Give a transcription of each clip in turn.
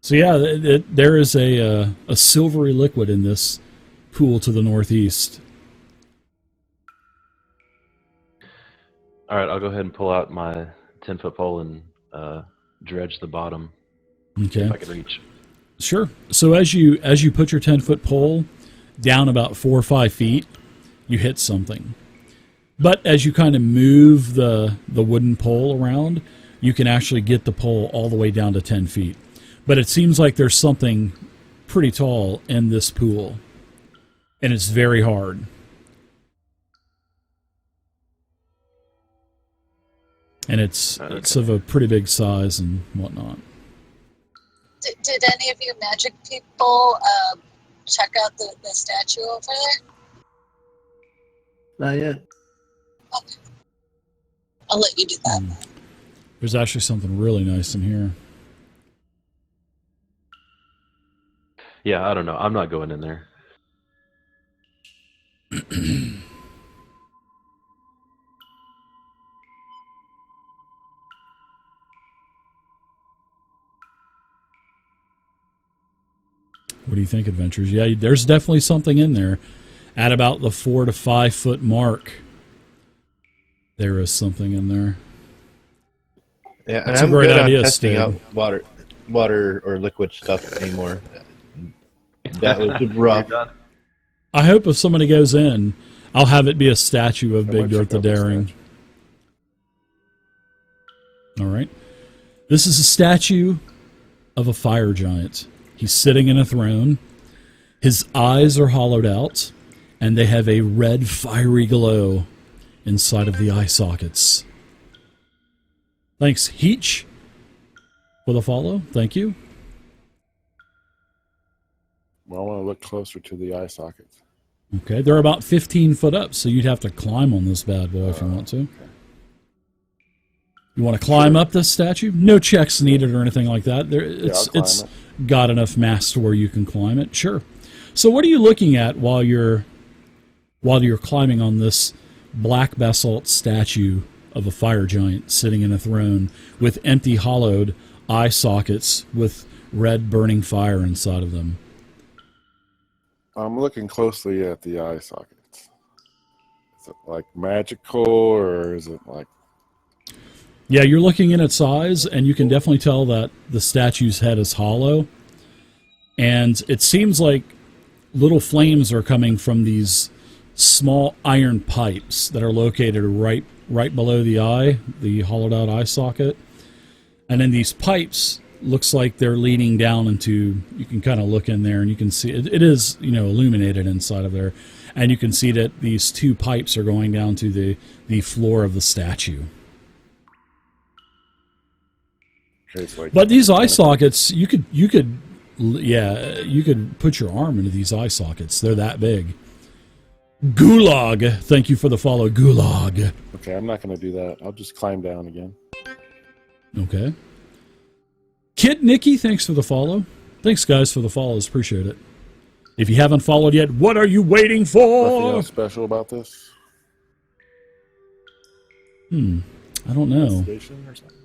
So yeah, there is a silvery liquid in this pool to the northeast. All right, I'll go ahead and pull out my 10-foot pole and dredge the bottom. Okay. If I can reach. Sure. So as you put your 10-foot pole down about 4 or 5 feet, you hit something. But as you kind of move the wooden pole around, you can actually get the pole all the way down to 10 feet. But it seems like there's something pretty tall in this pool, and it's very hard. And it's of a pretty big size and whatnot. Did any of you magic people check out the statue over there? Not yet. Okay. I'll let you do that. There's actually something really nice in here. Yeah, I don't know. I'm not going in there. What do you think, Adventures? Yeah, there's definitely something in there. At about the 4 to 5 foot mark, there is something in there. Yeah, That's I'm a great good idea, on testing Steve. out water or liquid stuff anymore. That was rough. I hope if somebody goes in, I'll have it be a statue of Big Dirt the Daring. All right. This is a statue of a fire giant. He's sitting in a throne. His eyes are hollowed out, and they have a red fiery glow inside of the eye sockets. Thanks, Heech, for the follow. Thank you. Well, I want to look closer to the eye sockets. Okay, they're about 15 foot up, so you'd have to climb on this bad boy if you want to. Okay. You want to climb up this statue? No checks needed or anything like that. It's got enough mass to where you can climb it. Sure. So what are you looking at while you're climbing on this black basalt statue of a fire giant sitting in a throne with empty hollowed eye sockets with red burning fire inside of them? I'm looking closely at the eye sockets. Is it like magical, or is it like... Yeah, you're looking in its eyes, and you can definitely tell that the statue's head is hollow. And it seems like little flames are coming from these small iron pipes that are located right below the eye, the hollowed out eye socket. And then these pipes looks like they're leading down into, you can kind of look in there and you can see it is, illuminated inside of there. And you can see that these two pipes are going down to the floor of the statue. But these eye sockets, you could put your arm into these eye sockets. They're that big. Gulag, thank you for the follow, Gulag. Okay, I'm not going to do that. I'll just climb down again. Okay. Kid Nikki, thanks for the follow. Thanks, guys, for the follows. Appreciate it. If you haven't followed yet, what are you waiting for? Nothing else special about this? I don't know. Station or something?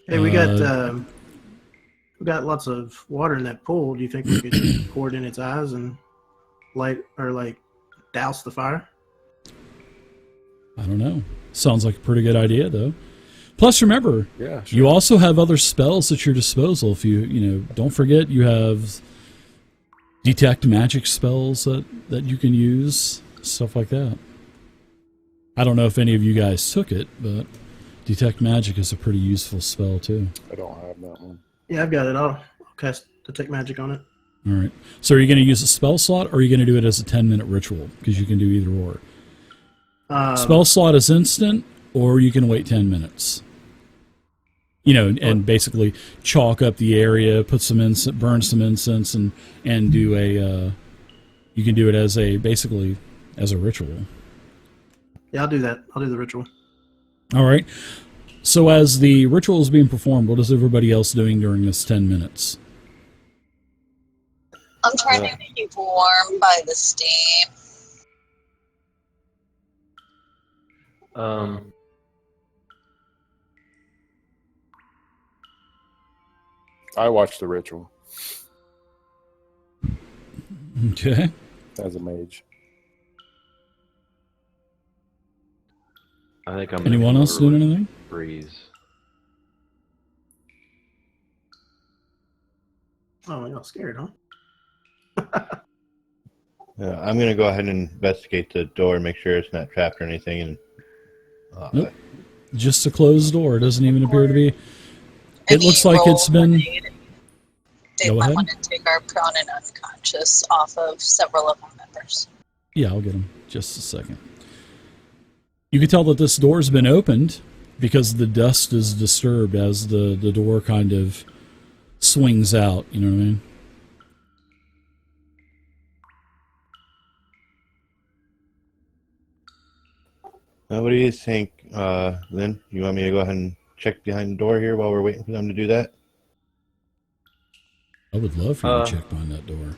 Hey, we got lots of water in that pool. Do you think we could pour it in its eyes and douse the fire? I don't know. Sounds like a pretty good idea, though. Plus, remember, Yeah, sure. you also have other spells at your disposal. If don't forget you have detect magic spells that you can use, stuff like that. I don't know if any of you guys took it, but detect magic is a pretty useful spell too. I don't have that one. Yeah, I've got it. I'll cast detect magic on it. All right. So are you going to use a spell slot, or are you going to do it as a 10-minute ritual? Because you can do either or. Spell slot is instant, or you can wait 10 minutes. And basically chalk up the area, put some incense, burn some incense, and do a. You can do it as a ritual. Yeah, I'll do that. I'll do the ritual. All right. So as the ritual is being performed, what is everybody else doing during this 10 minutes? I'm trying to keep warm by the steam. I watched the ritual. Okay. as a mage. I think I'm. Anyone else doing anything? Freeze. Oh, you're all scared, huh? I'm going to go ahead and investigate the door, make sure it's not trapped or anything. And Nope. Just a closed door. It doesn't even appear to be. It Any looks like roll it's been. They Go might ahead. want to take our prone and unconscious off of several of our members. Yeah, I'll get him. Just a second. You can tell that this door's been opened because the dust is disturbed as the door kind of swings out. You know what I mean? what do you think, Lynn? You want me to go ahead and check behind the door here while we're waiting for them to do that? I would love for you to check behind that door.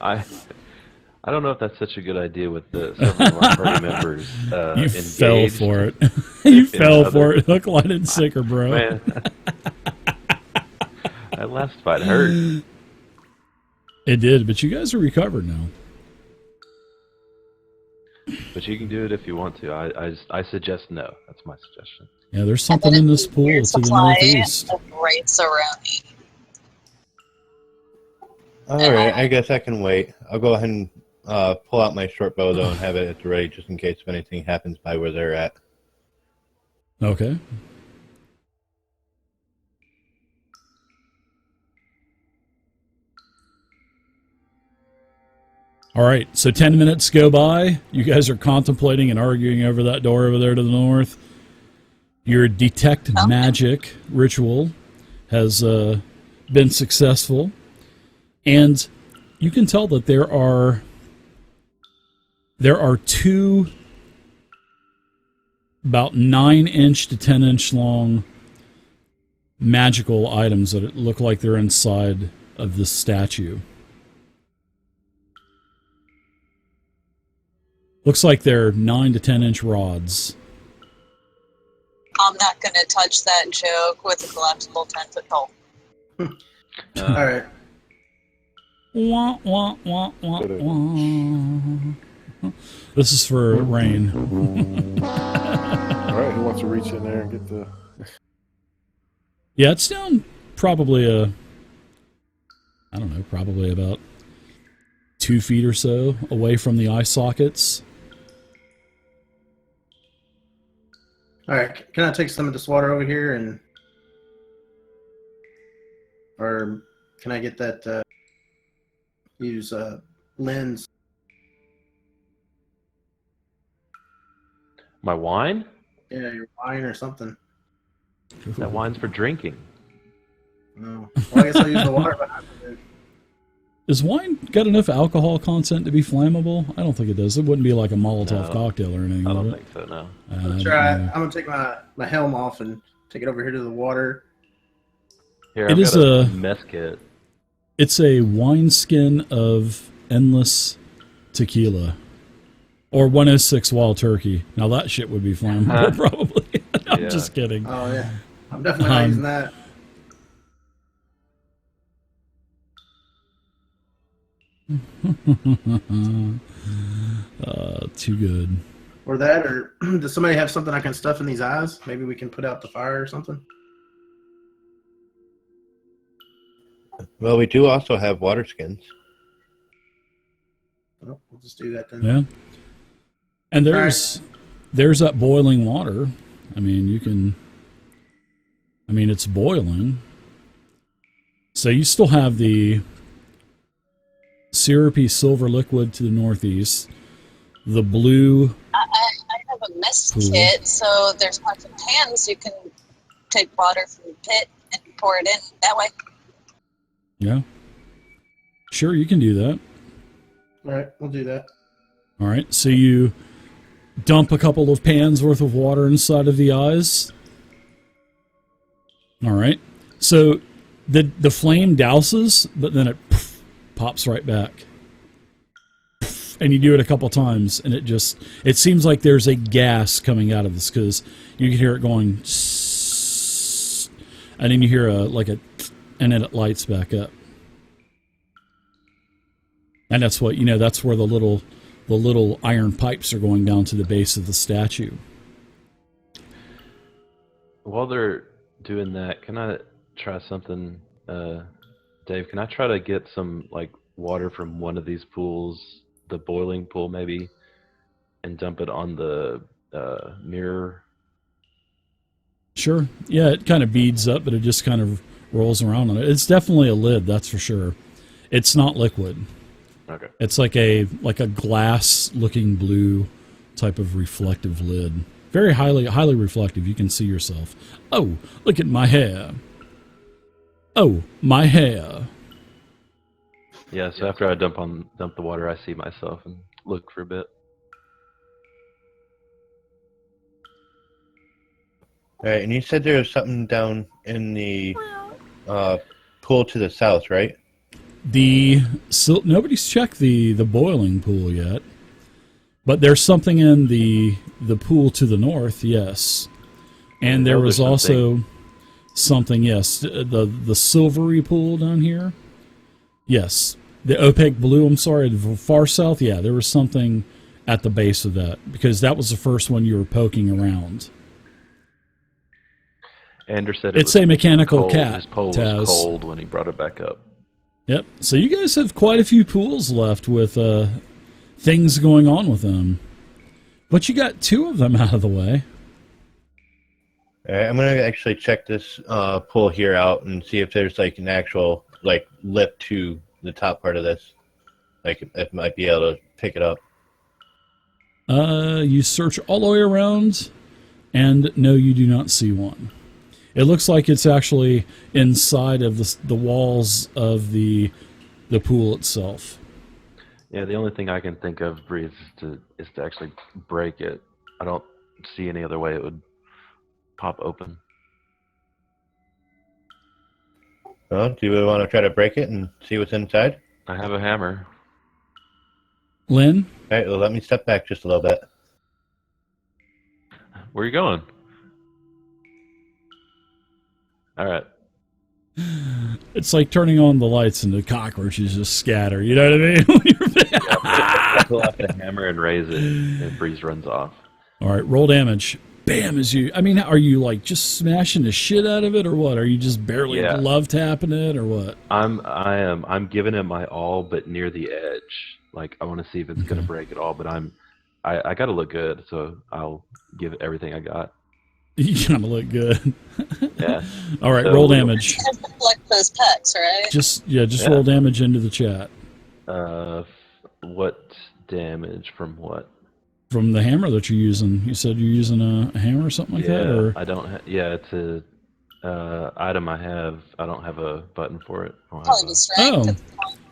I don't know if that's such a good idea with the several of our party members You engaged. fell for it. You fell other- for it. Hook, line, and sinker, bro. Man, that last fight hurt. It did, but you guys are recovered now. But you can do it if you want to. I suggest no. That's my suggestion. Yeah, there's something in this pool Weird to the supply northeast. of rights around me. All right, I guess I can wait. I'll go ahead and pull out my short bow, though, and have it at the ready just in case if anything happens by where they're at. Okay. All right, so 10 minutes go by. You guys are contemplating and arguing over that door over there to the north. Your detect magic ritual has been successful. And you can tell that there are two about 9-inch to 10-inch long magical items that look like they're inside of this statue. Looks like they're 9 to 10-inch rods. I'm not going to touch that joke with a collapsible 10-foot pole. All right. Wah, wah, wah, wah, wah. This is for rain. All right, who wants to reach in there and get the? Yeah, it's down probably probably about 2 feet or so away from the eye sockets. All right. Can I take some of this water over here or can I get that? Use lens. My wine? Yeah, your wine or something. That wine's for drinking. No. Well, I guess I'll use the water behind it. Is wine got enough alcohol content to be flammable? I don't think it does. It wouldn't be like a Molotov cocktail or anything. I would don't it? think so, no. Let's try it. I'm gonna take my helm off and take it over here to the water. Here, It I've is got a- mess kit. It's a wineskin of endless tequila. Or 106 Wild Turkey. Now that shit would be flammable, probably. I'm Yeah. just kidding. Oh yeah, I'm definitely not using that. Too good. Or that, or does somebody have something I can stuff in these eyes? Maybe we can put out the fire or something. Well, we do also have water skins. Well, we'll just do that then. Yeah. And there's that boiling water. I mean, it's boiling. So you still have the syrupy silver liquid to the northeast, the blue. I have a mess Pool. kit, so there's lots of pans you can take water from the pit and pour it in that way. Yeah. Sure, you can do that. All right, we'll do that. All right. So you dump a couple of pans worth of water inside of the eyes. All right. So the flame douses, but then it pops right back. And you do it a couple times, and it seems like there's a gas coming out of this because you can hear it going, and then you hear and then it lights back up. And that's what, that's where the little iron pipes are going down to the base of the statue. While they're doing that, can I try something, Dave? Can I try to get some like water from one of these pools, the boiling pool maybe, and dump it on the mirror? Sure. Yeah, it kind of beads up, but it just kind of rolls around on it. It's definitely a lid, that's for sure. It's not liquid. Okay. It's like a glass-looking blue type of reflective lid. Very highly reflective. You can see yourself. Oh, look at my hair. Oh, my hair. Yeah. So after I dump the water, I see myself and look for a bit. All right, and you said there was something down in the pool to the south, right? Nobody's checked the boiling pool yet, but there's something in the pool to the north, yes. And there was also something, yes, the silvery pool down here, yes. The opaque blue, I'm sorry, the far south, yeah, there was something at the base of that, because that was the first one you were poking around. Anders said it's a mechanical cold. cat. His pole Taz. was cold when he brought it back up. Yep. So you guys have quite a few pools left with things going on with them. But you got 2 of them out of the way. All right, I'm going to actually check this pool here out and see if there's like an actual like lip to the top part of this. Like if I might be able to pick it up. You search all the way around, and no, you do not see one. It looks like it's actually inside of the walls of the pool itself. Yeah, the only thing I can think of, Bree, is to actually break it. I don't see any other way it would pop open. Well, do you want to try to break it and see what's inside? I have a hammer. Lynn? All right, well, let me step back just a little bit. Where are you going? All right. It's like turning on the lights and the cockroaches just scatter. You know what I mean? Pull out the hammer and raise it, and Breeze runs off. All right, roll damage. Bam! Are you like just smashing the shit out of it, or what? Are you just barely love tapping it, or what? I'm giving it my all, but near the edge. Like I want to see if it's gonna break at all, but I gotta look good, so I'll give it everything I got. You gotta look good. Yeah. All right, so roll damage. You have to collect those packs, right? Just roll damage into the chat. What damage from what? From the hammer that you're using. You said you're using a hammer or something like that? Or? I don't. It's a item I have. I don't have a button for it.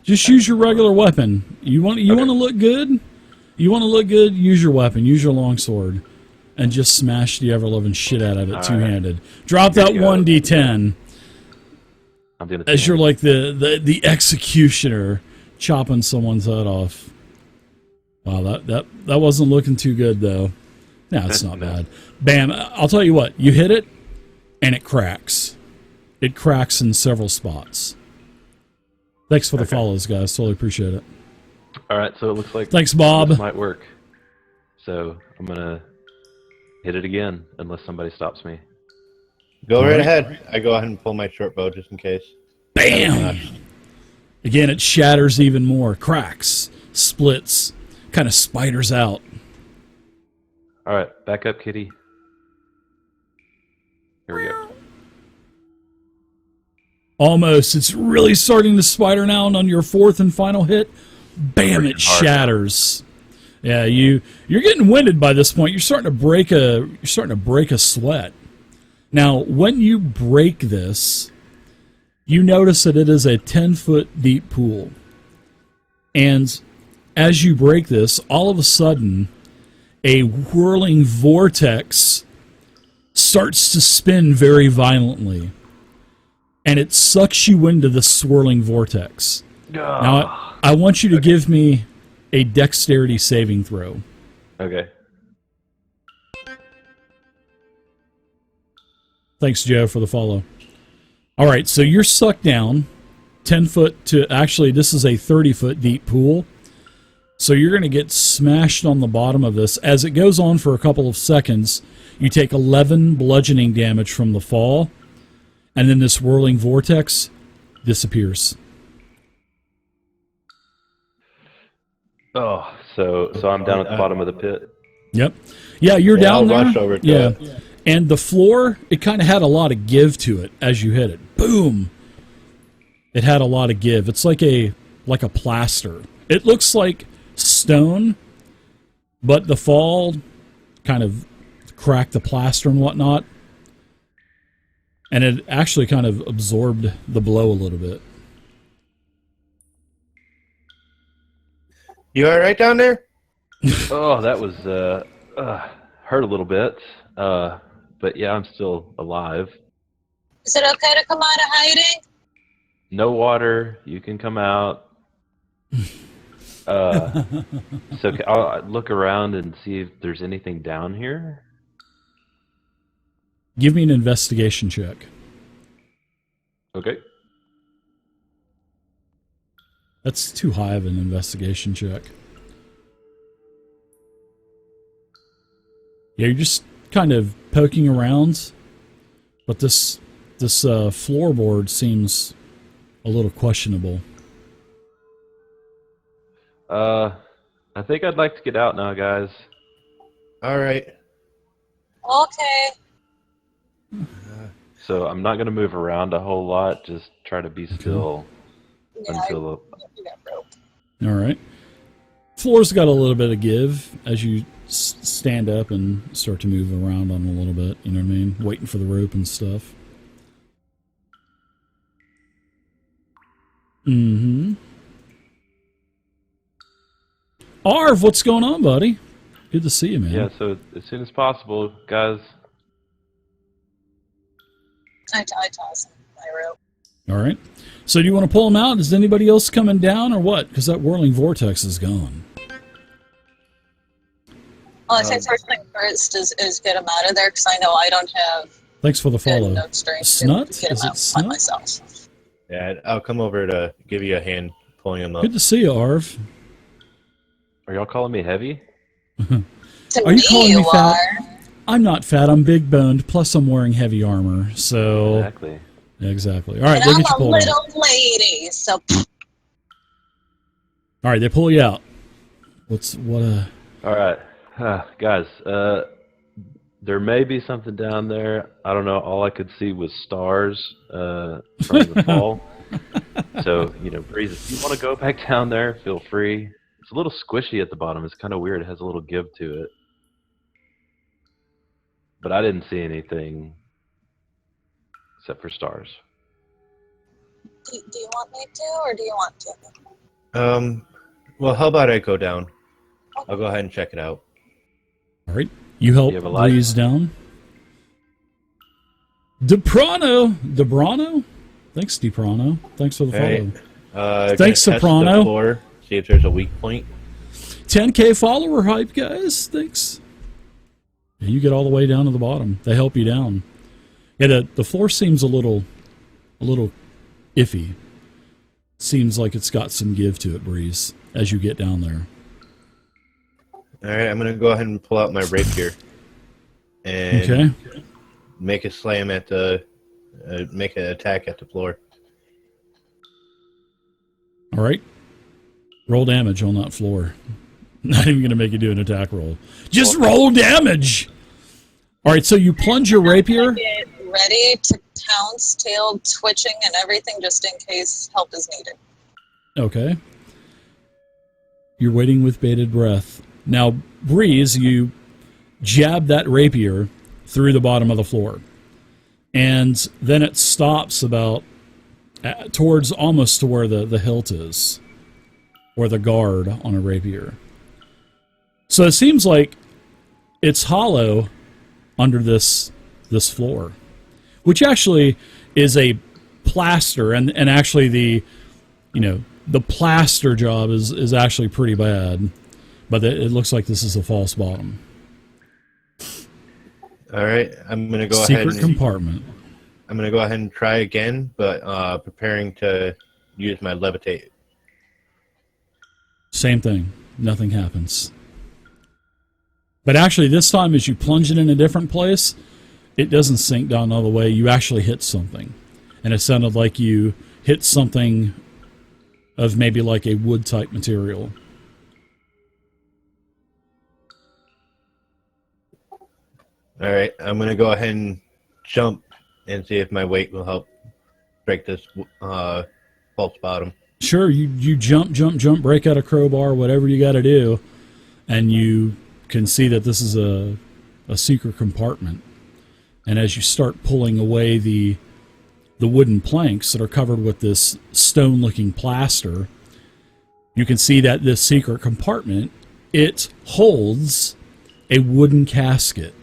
Just use your regular weapon. You want to look good? You want to look good? Use your weapon. Use your longsword. And just smash the ever-loving shit out of it two-handed. Drop that 1d10 as you're like the executioner chopping someone's head off. Wow, that wasn't looking too good, though. No, it's not bad. Bam, I'll tell you what. You hit it, and it cracks. It cracks in several spots. Thanks for the follows, guys. Totally appreciate it. All right, so it looks like thanks, Bob. This might work. So I'm going to hit it again, unless somebody stops me. Go right ahead. I go ahead and pull my short bow just in case. Bam! Again, it shatters even more. Cracks, splits, kind of spiders out. All right, back up, kitty. Here we go. Almost. It's really starting to spider now, and on your 4th and final hit, bam, it shatters. Yeah, you're getting winded by this point. You're starting to break a sweat. Now, when you break this, you notice that it is a 10-foot deep pool. And as you break this, all of a sudden, a whirling vortex starts to spin very violently. And it sucks you into the swirling vortex. Now, I want you to give me a dexterity saving throw. Okay. Thanks, Joe, for the follow. All right, so you're sucked down 10 foot to, actually, this is a 30-foot deep pool. So you're going to get smashed on the bottom of this. As it goes on for a couple of seconds, you take 11 bludgeoning damage from the fall, and then this whirling vortex disappears. Oh, so I'm down at the bottom of the pit. Yep. Yeah, you're down I'll there. rush over to yeah. it. And the floor, it kind of had a lot of give to it as you hit it. Boom. It had a lot of give. It's like a plaster. It looks like stone, but the fall kind of cracked the plaster and whatnot. And it actually kind of absorbed the blow a little bit. You all right down there? Oh, that was hurt a little bit. But yeah, I'm still alive. Is it okay to come out of hiding? No water. You can come out. So I'll look around and see if there's anything down here. Give me an investigation check. Okay. That's too high of an investigation check. Yeah, you're just kind of poking around, but this floorboard seems a little questionable. I think I'd like to get out now, guys. All right. Okay. So I'm not going to move around a whole lot. Just try to be still Yeah, until you got rope. All right. Floor's got a little bit of give as you stand up and start to move around on a little bit. You know what I mean? Waiting for the rope and stuff. Mm-hmm. Arv, what's going on, buddy? Good to see you, man. yeah. So as soon as possible, guys. I toss him my rope. All right. So do you want to pull him out? Is anybody else coming down or what? Because that whirling vortex is gone. Well, I think first thing first is get him out of there because I know I don't have Thanks for the good follow. enough strength Snut? to get Is him it out Snut? by myself. Yeah, I'll come over to give you a hand pulling him up. Good to see you, Arv. Are y'all calling me heavy? To Are you me, calling you me fat? are. I'm not fat. I'm big boned. Plus, I'm wearing heavy armor. So Exactly. exactly. All right, And they I'm get you a pulled out. little lady, so All right, they pull you out. What? All right, guys. There may be something down there. I don't know. All I could see was stars from the fall. So, Breeze, if you want to go back down there, feel free. It's a little squishy at the bottom. It's kind of weird. It has a little give to it. But I didn't see anything except for stars. do you want me to, or do you want to? Well, how about I go down? I'll go ahead and check it out. All right, you help You have a light? Breeze down. DeBrano. Thanks, DePrano. Thanks for the follow. Right. Thanks, Test Soprano. the floor, see if there's a weak point. 10K follower hype, guys. Thanks. Yeah, you get all the way down to the bottom. They help you down. Yeah, the floor seems a little iffy. Seems like it's got some give to it, Breeze, as you get down there. All right, I'm gonna go ahead and pull out my rapier and Okay. make a slam at the, make an attack at the floor. All right. Roll damage on that floor. Not even going to make you do an attack roll. Just roll damage. All right, so you plunge your rapier. Get ready to pounce, tail twitching, and everything just in case help is needed. Okay. You're waiting with bated breath. Now, Breeze, you jab that rapier through the bottom of the floor. And then it stops about towards almost to where the hilt is, or the guard on a rapier. So it seems like it's hollow under this floor, which actually is a plaster, and actually the plaster job is actually pretty bad, but it looks like this is a false bottom. All right, I'm gonna go Secret ahead and compartment. I'm gonna go ahead and try again, but preparing to use my levitate. Same thing. Nothing happens. But actually, this time, as you plunge it in a different place, it doesn't sink down all the way. You actually hit something. And it sounded like you hit something of maybe like a wood-type material. All right, I'm going to go ahead and jump and see if my weight will help break this false bottom. Sure, you jump, break out a crowbar, whatever you got to do, and you can see that this is a secret compartment. And as you start pulling away the wooden planks that are covered with this stone-looking plaster, you can see that this secret compartment, it holds a wooden casket.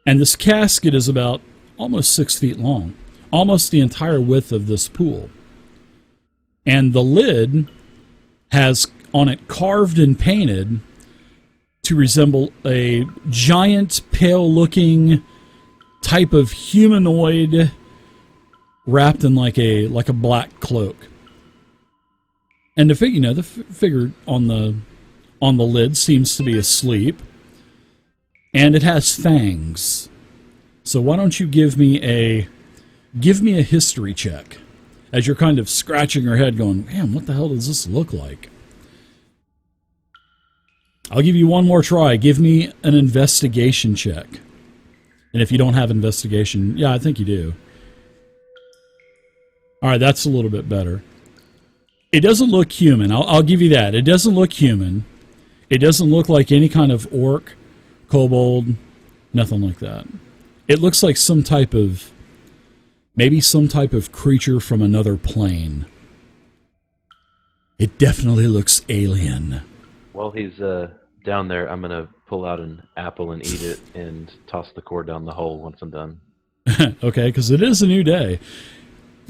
And this casket is about almost 6 feet long, almost the entire width of this pool. And the lid has on it carved and painted to resemble a giant, pale-looking type of humanoid wrapped in like a black cloak. And the figure on the lid seems to be asleep, and it has fangs. So why don't you give me a history check as you're kind of scratching your head, going, "Man, what the hell does this look like?" I'll give you one more try. Give me an investigation check. And if you don't have investigation, yeah, I think you do. All right, that's a little bit better. It doesn't look human. I'll give you that. It doesn't look human. It doesn't look like any kind of orc, kobold, nothing like that. It looks like maybe some type of creature from another plane. It definitely looks alien. While he's down there, I'm going to pull out an apple and eat it and toss the core down the hole once I'm done. Okay, because it is a new day.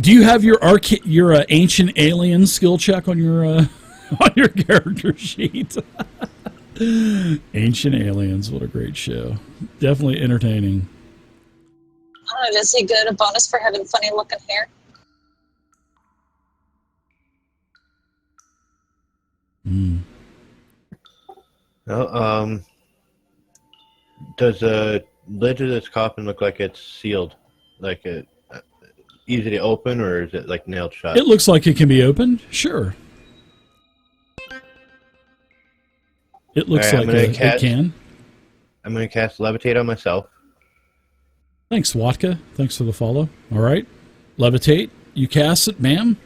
Do you have your ancient alien skill check on your on your character sheet? Ancient Aliens, what a great show. Definitely entertaining. I don't know, does he get a bonus for having funny looking hair? Well, does the lid of this coffin look like it's sealed? Like it easy to open, or is it like nailed shut? It looks like it can be opened, sure. It looks like it can. I'm going to cast Levitate on myself. Thanks, Watka. Thanks for the follow. All right. Levitate. You cast it, ma'am.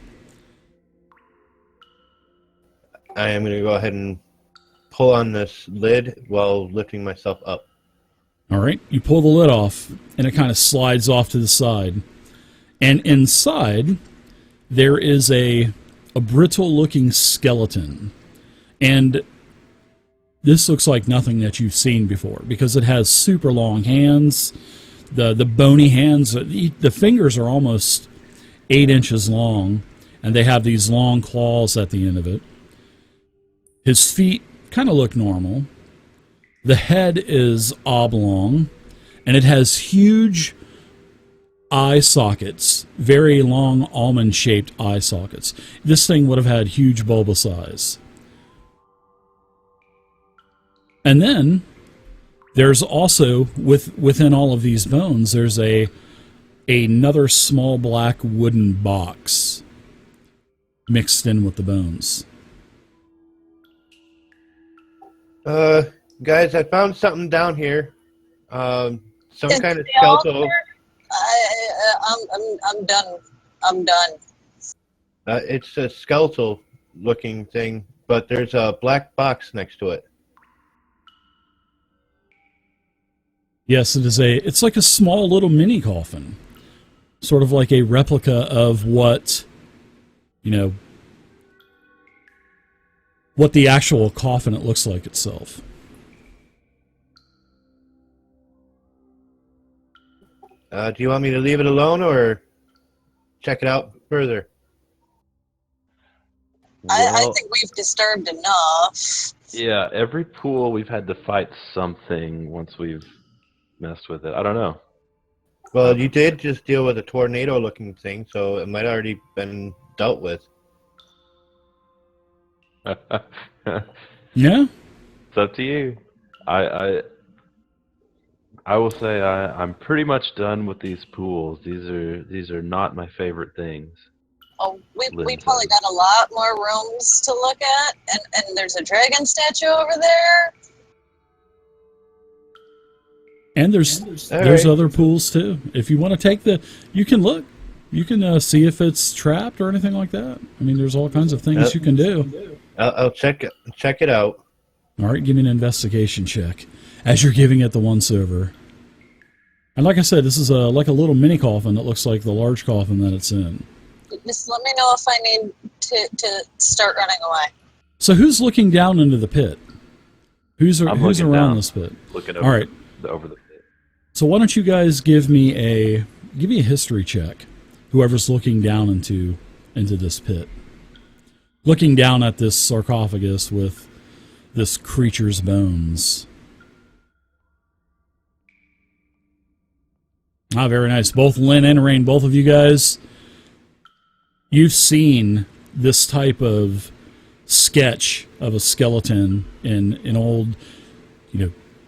I am going to go ahead and pull on this lid while lifting myself up. All right. You pull the lid off, and it kind of slides off to the side. And inside, there is a brittle-looking skeleton. And this looks like nothing that you've seen before because it has super long hands. The bony hands, the fingers are almost 8 inches long, and they have these long claws at the end of it. His feet kind of look normal. The head is oblong, and it has huge eye sockets, very long almond-shaped eye sockets. This thing would have had huge bulbous eyes. And then there's also, within all of these bones, there's another small black wooden box mixed in with the bones. Guys, I found something down here. Some Is kind of they all skeletal. there? I'm done. I'm done. It's a skeletal looking thing, but there's a black box next to it. Yes, it is it's like a small little mini coffin. Sort of like a replica of what the actual coffin it looks like itself. Do you want me to leave it alone or check it out further? I Well, think we've disturbed enough. yeah, every pool we've had to fight something once we've messed with it. I don't know. Well, you did just deal with a tornado-looking thing, so it might already been dealt with. Yeah. It's up to you. I will say I'm pretty much done with these pools. These are not my favorite things. Oh, we Lynn probably says. got a lot more rooms to look at, and there's a dragon statue over there. And there's All there's right. other pools too. If you want to take you can look. You can see if it's trapped or anything like that. I mean, there's all kinds of things you can do. I'll check it out. All right, give me an investigation check as you're giving it the once over. And like I said, this is like a little mini coffin that looks like the large coffin that it's in. Just let me know if I need to start running away. So who's looking down into the pit? Who's I'm looking around down, this pit? Looking All right. over the pit. So why don't you guys give me a history check? Whoever's looking down into this pit, looking down at this sarcophagus with this creature's bones. Ah, very nice. Both Lynn and Rain, both of you guys, you've seen this type of sketch of a skeleton in old,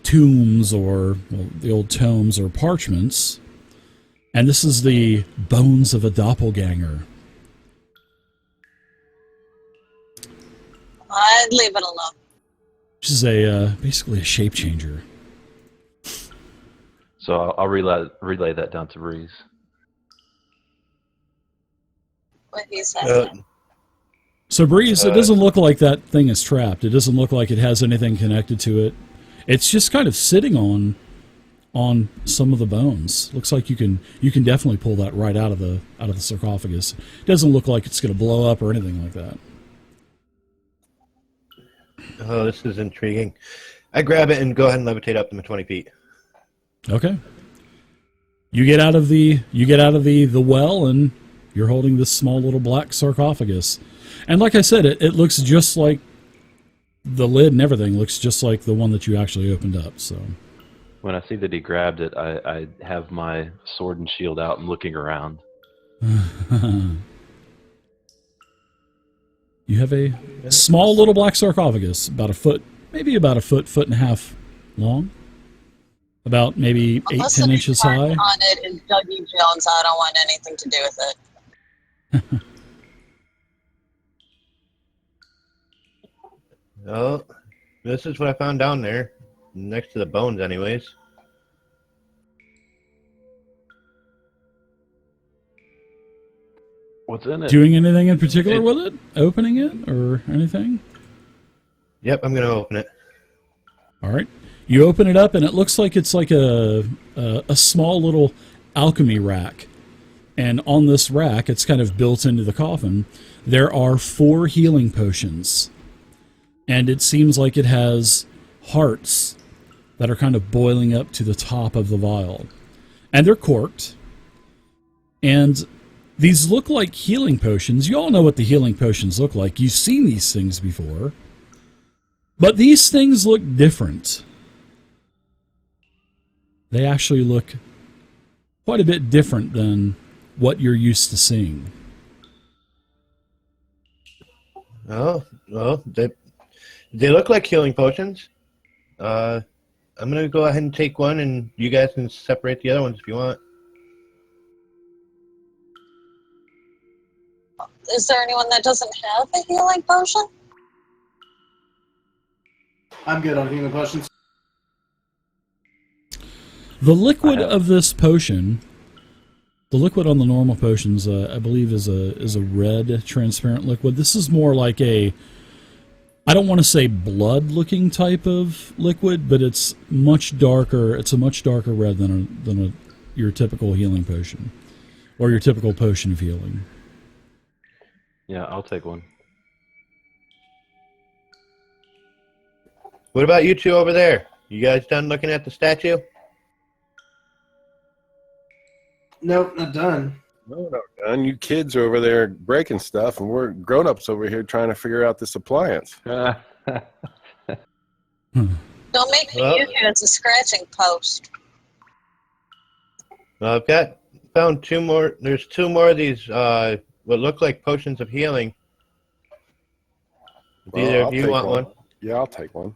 tombs or the old tomes or parchments. And this is the bones of a doppelganger. I'd leave it alone. Which is basically a shape changer. So I'll relay that down to Breeze. What he said. So Breeze, it doesn't look like that thing is trapped. It doesn't look like it has anything connected to it. It's just kind of sitting on some of the bones. Looks like you can definitely pull that right out of the sarcophagus. It doesn't look like it's going to blow up or anything like that. Oh, this is intriguing. I grab it and go ahead and levitate up to 20 feet. Okay. You get out of the well, and you're holding this small little black sarcophagus. And like I said, it looks just like the lid and everything looks just like the one that you actually opened up. So When I see that he grabbed it, I have my sword and shield out and looking around. You have a small little black sarcophagus, about a foot, maybe about a foot and a half long, about maybe 8-10 inches high. On it is Dougie Jones. I don't want anything to do with it. Oh, this is what I found down there, next to the bones anyways. What's in it? Doing anything in particular with it? Opening it or anything? Yep, I'm going to open it. All right. You open it up, and it looks like it's like a small little alchemy rack. And on this rack, it's kind of built into the coffin, there are 4 healing potions. And it seems like it has hearts that are kind of boiling up to the top of the vial. And they're corked. And these look like healing potions. You all know what the healing potions look like. You've seen these things before. But these things look different. They actually look quite a bit different than what you're used to seeing. Oh, well, they look like healing potions. I'm going to go ahead and take one, and you guys can separate the other ones if you want. Is there anyone that doesn't have a healing potion? I'm good on healing potions. The liquid of this potion, the liquid on the normal potions, I believe is a red transparent liquid. This is more like I don't want to say blood-looking type of liquid, but it's much darker. It's a much darker red than your typical healing potion, or your typical potion of healing. Yeah, I'll take one. What about you two over there? You guys done looking at the statue? Nope, not done. No, done. You kids are over there breaking stuff, and we're grown-ups over here trying to figure out this appliance. Don't make me use it as a scratching post. Well, I've found 2 more. There's 2 more of these what look like potions of healing. If Well, either I'll of you take want one. Yeah, I'll take one.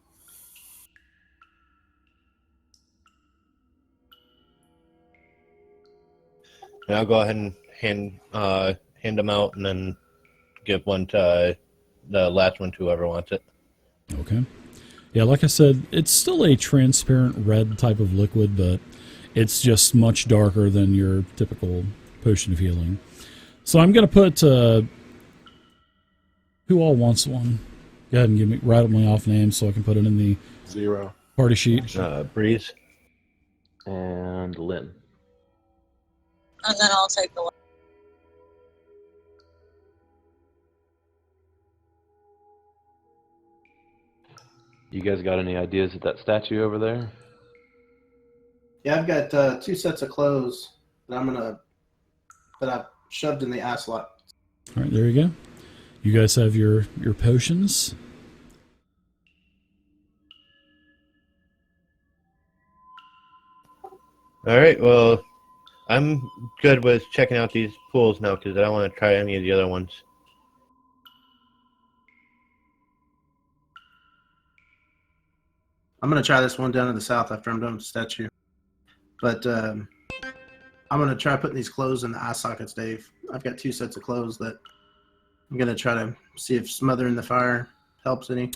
And I'll go ahead and hand them out, and then give one to the last one to whoever wants it. Okay. Yeah, like I said, it's still a transparent red type of liquid, but it's just much darker than your typical potion of healing. So I'm going to put... who all wants one? Go ahead and give me rattle me off names so I can put it in the 0. party sheet. Breeze. And Lynn. And then I'll take the one. You guys got any ideas at that statue over there? Yeah, I've got 2 sets of clothes that I've shoved in the eye slot. All right, there you go. You guys have your potions. All right, well, I'm good with checking out these pools now because I don't want to try any of the other ones. I'm going to try this one down to the south after I'm done with the statue. But I'm going to try putting these clothes in the eye sockets, Dave. I've got 2 sets of clothes that I'm going to try to see if smothering the fire helps any.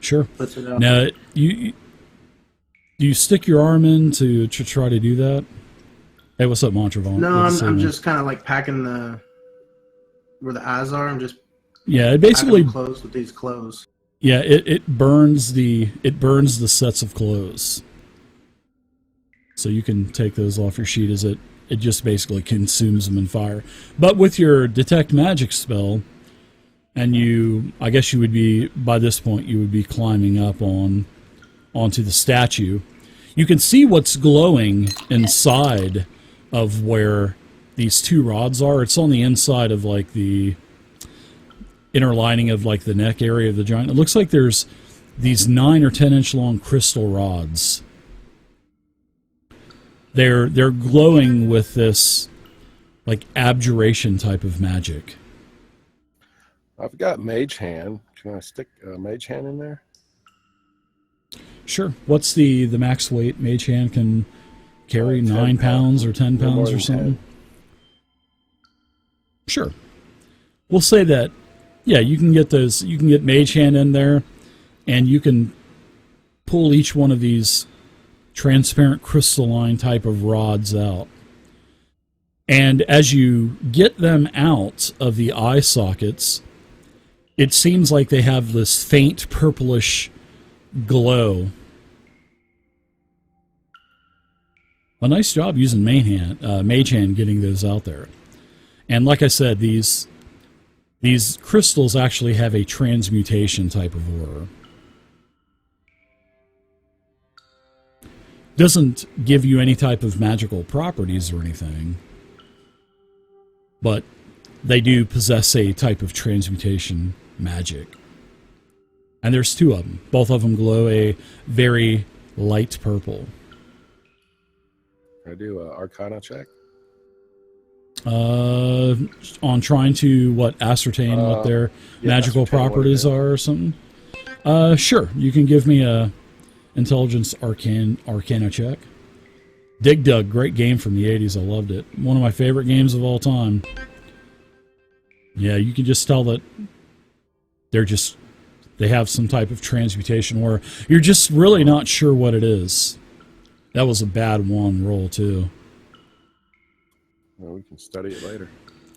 Sure. Puts it out. Now, you stick your arm in to try to do that? Hey, what's up, Montravon? No, Good to see I'm you. just kind of like packing where the eyes are. I'm just Yeah, it basically... packing them closed with these clothes. Yeah, it burns the sets of clothes. So you can take those off your sheet as it just basically consumes them in fire. But with your detect magic spell, and I guess you would be, by this point, you would be climbing up onto the statue. You can see what's glowing inside of where these 2 rods are. It's on the inside of like the inner lining of like the neck area of the giant. It looks like there's these 9 or 10 inch long crystal rods. They're glowing with this like abjuration type of magic. I've got Mage Hand. Can I stick Mage Hand in there? Sure. What's the max weight Mage Hand can carry? 10 9 pounds or 10 No more pounds or than something? 10. Sure. We'll say that, yeah, you can get Mage Hand in there, and you can pull each one of these transparent crystalline type of rods out. And as you get them out of the eye sockets, it seems like they have this faint purplish glow. A nice job using Mage Hand getting those out there. And like I said, these crystals actually have a transmutation type of aura. Doesn't give you any type of magical properties or anything, but they do possess a type of transmutation magic. And there's 2 of them. Both of them glow a very light purple. Can I do an Arcana check? On trying to ascertain what their magical ascertain what it properties is. are or something. Sure, you can give me a intelligence arcana check. Dig Dug, great game from the 80s. I loved it. One of my favorite games of all time. Yeah, you can just tell that they have some type of transmutation where you're just really not sure what it is. That was a bad 1 roll too. Well, we can study it later.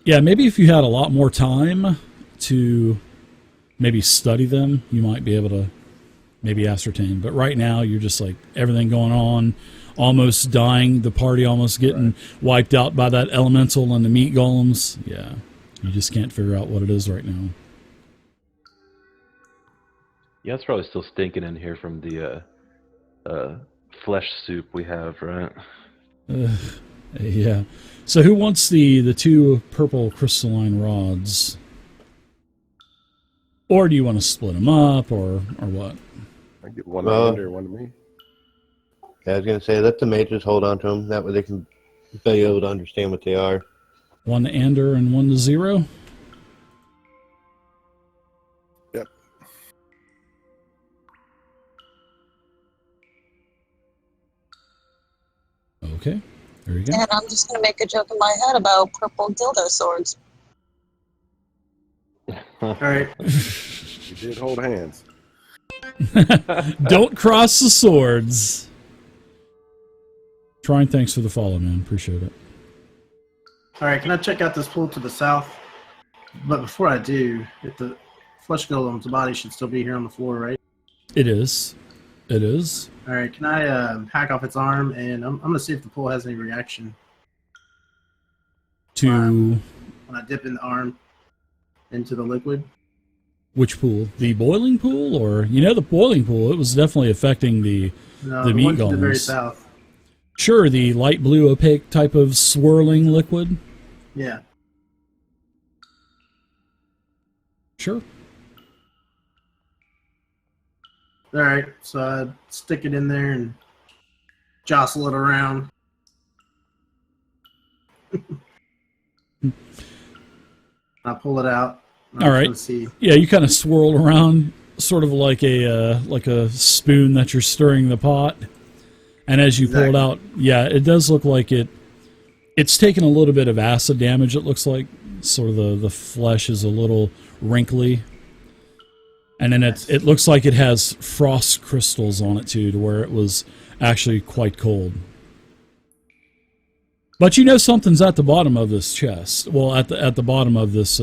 Yeah, maybe if you had a lot more time to maybe study them, you might be able to maybe ascertain. But right now, you're just like everything going on, almost dying, the party almost getting wiped out by that elemental and the meat golems. Yeah, you just can't figure out what it is right now. Yeah, it's probably still stinking in here from the flesh soup we have, right? Yeah. So who wants the 2 purple crystalline rods? Or do you want to split them up, or what? I get one to Andy or one to me. Yeah, I was going to say, let the mages hold on to them. That way they can be able to understand what they are. 1 to Ander and 1 to 0? Okay. There you go. And I'm just going to make a joke in my head about purple dildo swords. All right. You did hold hands. Don't cross the swords. Trying, thanks for the follow, man. Appreciate it. All right. Can I check out this pool to the south? But before I do, if the flesh golem's body should still be here on the floor, right? It is. It is. All right. Can I hack off its arm? And I'm going to see if the pool has any reaction To when I dip in the arm into the liquid. which pool? The boiling pool? Or, the boiling pool, it was definitely affecting the No, The the meat one to the very golems. south. Sure, the light blue opaque type of swirling liquid. Yeah. Sure. All right. So I stick it in there and jostle it around. I pull it out. All right. Let's see. Yeah, you kind of swirl around, sort of like a spoon that you're stirring the pot. And as you pull it out, yeah, it does look like it's taken a little bit of acid damage, it looks like. Sort of the flesh is a little wrinkly. And then it looks like it has frost crystals on it, too, to where it was actually quite cold. But something's at the bottom of this chest. Well, at the bottom of this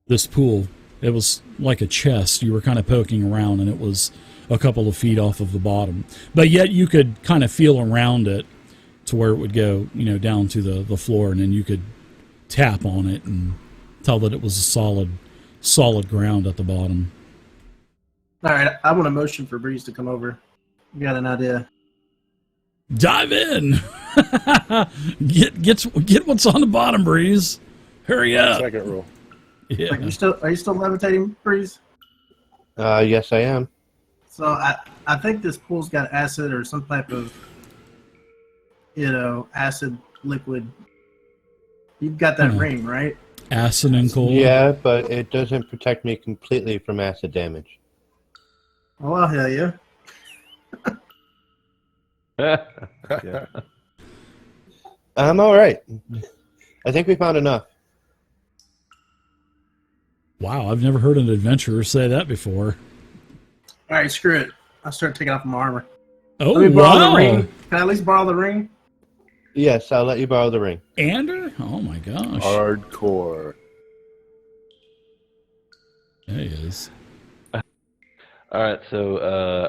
this pool. It was like a chest. You were kind of poking around, and it was a couple of feet off of the bottom. But yet you could kind of feel around it to where it would go, down to the floor, and then you could tap on it and tell that it was a solid ground at the bottom. All right, I want a motion for Breeze to come over. You got an idea? Dive in. Get what's on the bottom, Breeze. Hurry up. Second rule. Yeah. Are you still levitating, Breeze? Yes, I am. So I think this pool's got acid or some type of acid liquid. You've got that ring, right? Acid and cold. Yeah, but it doesn't protect me completely from acid damage. Oh, I'll hear you. Yeah. I'm all right. I think we found enough. Wow, I've never heard an adventurer say that before. All right, screw it. I'll start taking off my armor. Oh, Let me borrow wow. the ring. Can I at least borrow the ring? Yes, I'll let you borrow the ring. Ander? Oh my gosh. Hardcore. There he is. All right, so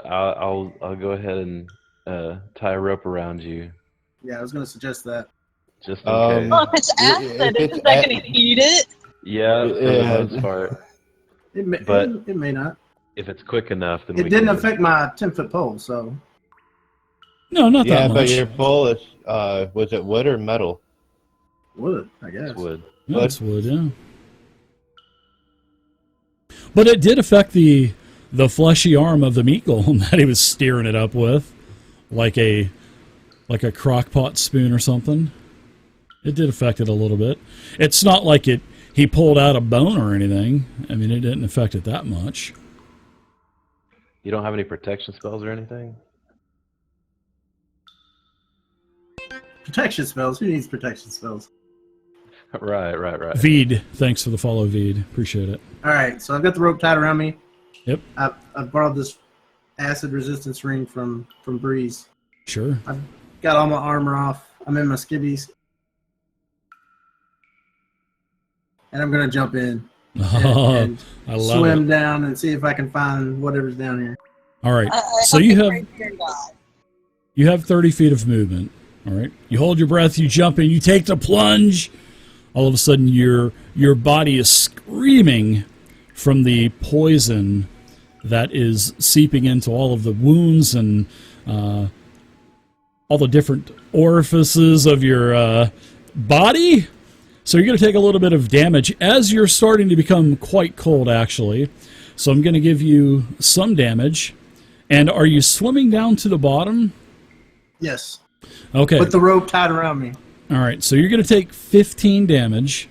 I'll go ahead and tie a rope around you, Yeah, I was going to suggest that. just in case. Well, if it's acid, isn't that going to eat it? Yeah, for the Yeah. most part. It may not. If it's quick enough, then It we didn't can affect my 10-foot pole, so No, not Yeah, that but much. your pole is, was it wood or metal? wood, I guess. use wood. No, it's wood, yeah. But it did affect the fleshy arm of the meat golem that he was steering it up with, like a crock pot spoon or something. It did affect it a little bit. It's not like he pulled out a bone or anything. I mean, it didn't affect it that much. You don't have any protection spells or anything? Protection spells? Who needs protection spells? Right. Veed, thanks for the follow, Veed. Appreciate it. All right, so I've got the rope tied around me. Yep. I've borrowed this acid resistance ring from Breeze. Sure. I've got all my armor off. I'm in my skivvies. And I'm going to jump in and I love swim it. down and see if I can find whatever's down here. All right. I So hope you the have Dragonspear died. You have 30 feet of movement. All right. You hold your breath. You jump in. You take the plunge. All of a sudden, your body is screaming from the poison that is seeping into all of the wounds and all the different orifices of your body. So you're going to take a little bit of damage as you're starting to become quite cold, actually. So I'm going to give you some damage. And are you swimming down to the bottom? Yes. Okay. With the rope tied around me. All right. So you're going to take 15 damage.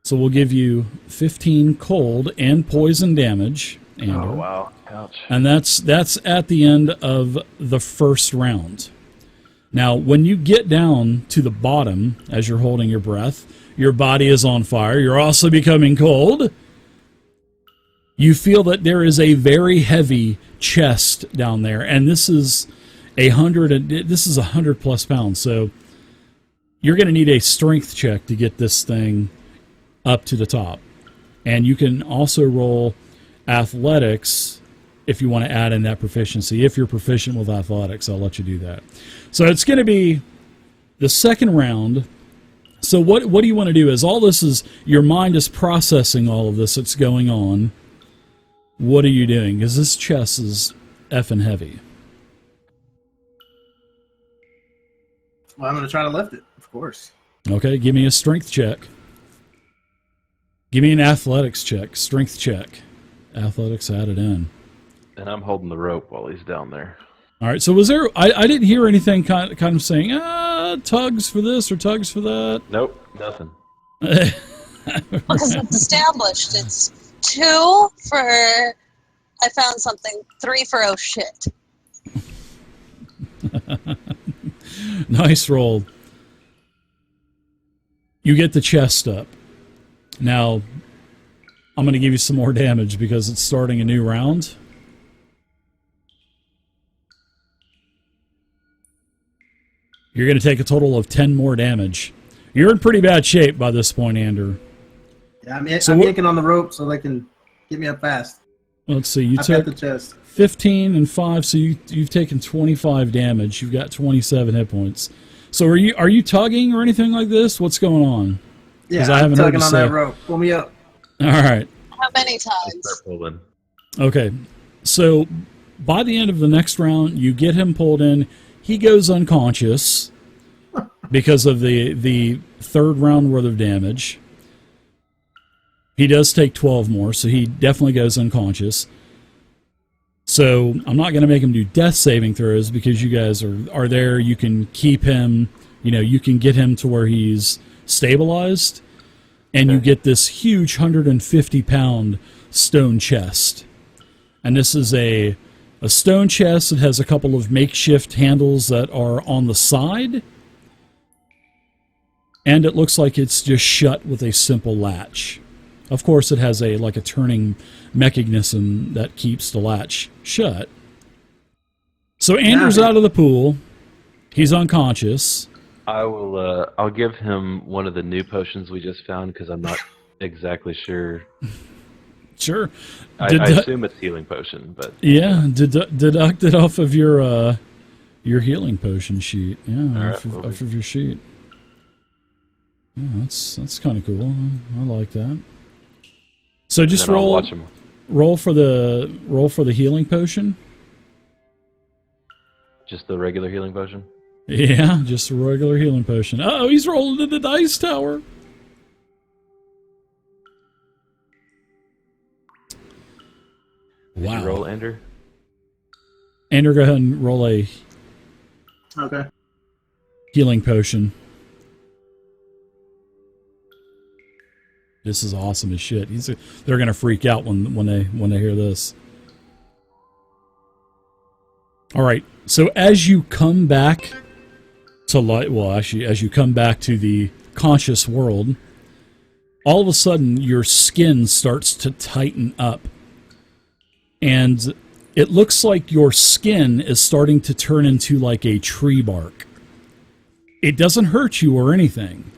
So we'll give you 15 cold and poison damage. Andrew. Oh wow! Ouch. And that's at the end of the first round. Now, when you get down to the bottom, as you're holding your breath, your body is on fire. You're also becoming cold. You feel that there is a very heavy chest down there, and this is 100 plus pounds. So you're going to need a strength check to get this thing up to the top. And you can also roll athletics if you want to add in that proficiency. If you're proficient with athletics, I'll let you do that. So it's going to be the second round. So what do you want to do? Is all this is your mind is processing all of this that's going on. What are you doing? Because this chest is effing heavy. Well, I'm going to try to lift it, of course. Okay, give me a strength check. Give me an athletics check. Strength check. Athletics added in. And I'm holding the rope while he's down there. All right, so was there... I didn't hear anything kind of saying, tugs for this or tugs for that. Nope, nothing. Because it's established. It's 2 for I found something, 3 for oh shit. Nice roll. You get the chest up. Now, I'm going to give you some more damage because it's starting a new round. You're going to take a total of 10 more damage. You're in pretty bad shape by this point, Andrew. Yeah, I'm yanking on the rope so they can get me up fast. Let's see. You I've took got the chest. 15 and 5, so you've taken 25 damage. You've got 27 hit points. So are you tugging or anything like this? What's going on? Yeah, I I'm haven't heard tugging you on say. that rope. Pull me up. All right. How many Just times? start pulling. Okay. So by the end of the next round, you get him pulled in. He goes unconscious because of the third round worth of damage. He does take 12 more, so he definitely goes unconscious. So I'm not going to make him do death saving throws because you guys are there. You can keep him, you can get him to where he's stabilized, and you get this huge 150-pound stone chest. And this is a stone chest that has a couple of makeshift handles that are on the side, and it looks like it's just shut with a simple latch. Of course, it has a turning mechanism that keeps the latch shut. So Andrew's out of the pool. He's unconscious. I will. I'll give him one of the new potions we just found because I'm not exactly sure. Sure. I assume it's healing potion, but yeah, deduct it off of your healing potion sheet. Yeah, off of your sheet. Yeah, that's kind of cool. I like that. So just roll for the healing potion. Just the regular healing potion? Yeah, just a regular healing potion. Oh, he's rolling in the dice tower. Did you roll, Andrew? Andrew, go ahead and roll a healing potion. This is awesome as shit. They're gonna freak out when they hear this. All right. So as you come back to light, as you come back to the conscious world, all of a sudden your skin starts to tighten up, and it looks like your skin is starting to turn into like a tree bark. It doesn't hurt you or anything.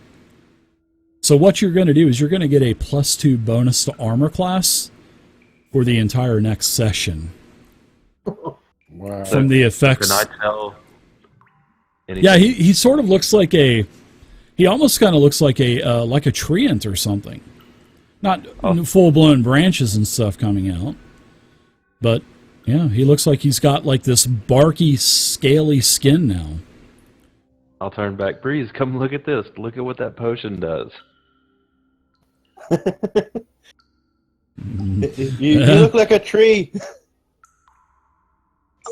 So what you're going to do is you're going to get a +2 bonus to armor class for the entire next session. Wow. From the effects. Can I tell anything? Yeah, he sort of looks like he almost kind of looks like a treant or something. Not full-blown branches and stuff coming out. But, yeah, he looks like he's got like this barky, scaly skin now. I'll turn back. Breeze, come look at this. Look at what that potion does. You look like a tree. I'm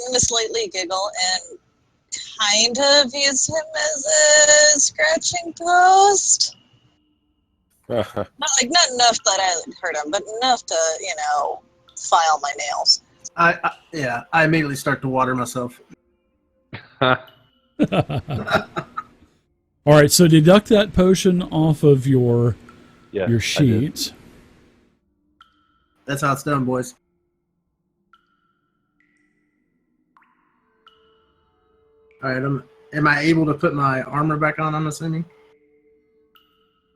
going to slightly giggle and kind of use him as a scratching post. Not enough that I would hurt him, but enough to, file my nails. I immediately start to water myself. All right, so deduct that potion off of your Yeah, I sheet. That's how it's done, boys. All right, am I able to put my armor back on, I'm assuming?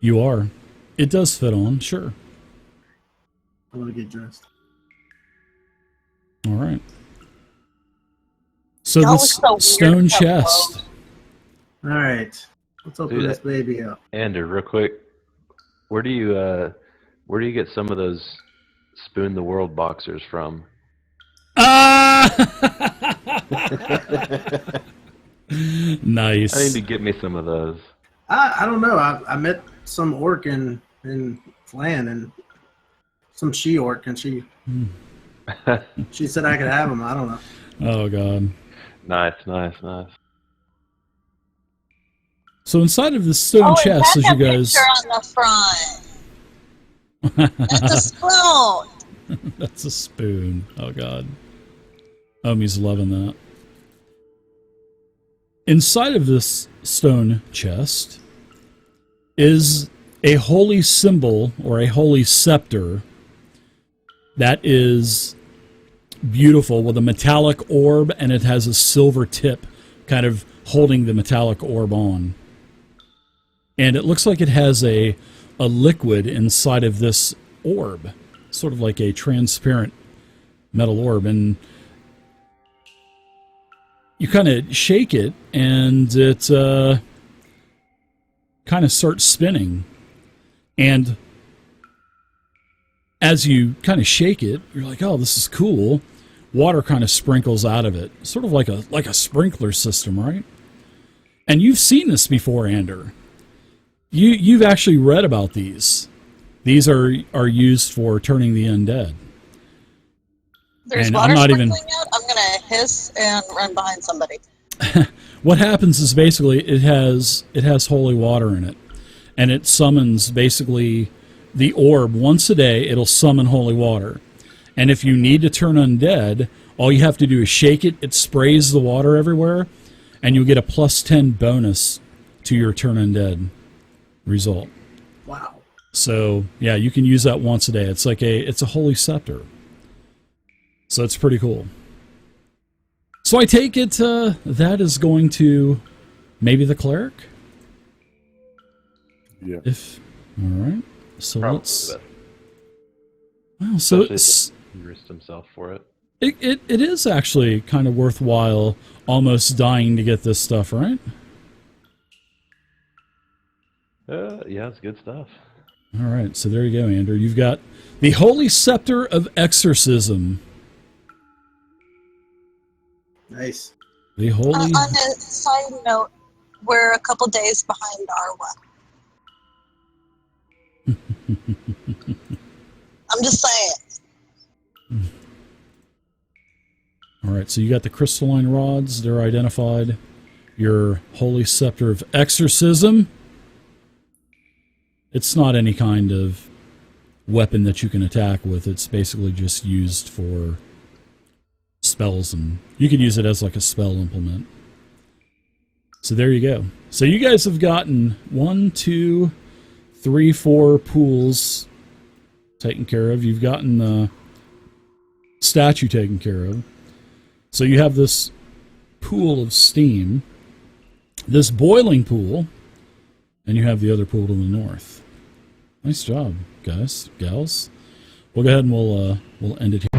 You are. It does fit on, sure. I want to get dressed. All right. So That this looks so stone weird, that chest. All right, let's open Dude, this baby up. Andrew, real quick, where do you get some of those Spoon the World boxers from? Ah! Nice. I need to get me some of those. I don't know. I met some orc in Flan and some she orc, and she said I could have them. I don't know. Oh, God. Nice. So inside of the stone chest, as you guys... picture on the front. That's a spoon. That's a spoon. Oh, God. Omi's loving that. Inside of this stone chest is a holy symbol or a holy scepter that is beautiful with a metallic orb, and it has a silver tip kind of holding the metallic orb on. And it looks like it has a liquid inside of this orb, sort of like a transparent metal orb. And you kind of shake it, and it kind of starts spinning. And as you kind of shake it, you're like, oh, this is cool. Water kind of sprinkles out of it, sort of like a sprinkler system, right? And you've seen this before, Ander. You've actually read about these. These are used for turning the undead. There's And water I'm not sprinkling even- out. I'm gonna hiss and run behind somebody. What happens is basically it has holy water in it, and it summons basically the orb once a day. It'll summon holy water, and if you need to turn undead, all you have to do is shake it. It sprays the water everywhere, and you'll get a +10 bonus to your turn undead result. Wow. So yeah, you can use that once a day. It's like it's a holy scepter. So it's pretty cool. So I take it that is going to maybe the cleric? Yeah. All right. So Probably let's... the best. Well, so Especially if he risked himself for it. it is actually kind of worthwhile almost dying to get this stuff, right? Yeah, it's good stuff. All right. So there you go, Andrew. You've got the Holy Scepter of Exorcism. Nice. The Holy... On a side note, we're a couple days behind our one. I'm just saying. All right, so you got the crystalline rods. They're identified. Your Holy Scepter of Exorcism. It's not any kind of weapon that you can attack with. It's basically just used for spells, and you could use it as like a spell implement. So there you go. So you guys have gotten 1, 2, 3, 4 pools taken care of. You've gotten the statue taken care of. So you have this pool of steam, this boiling pool, and you have the other pool to the north. Nice job, guys, gals. We'll go ahead and we'll end it here.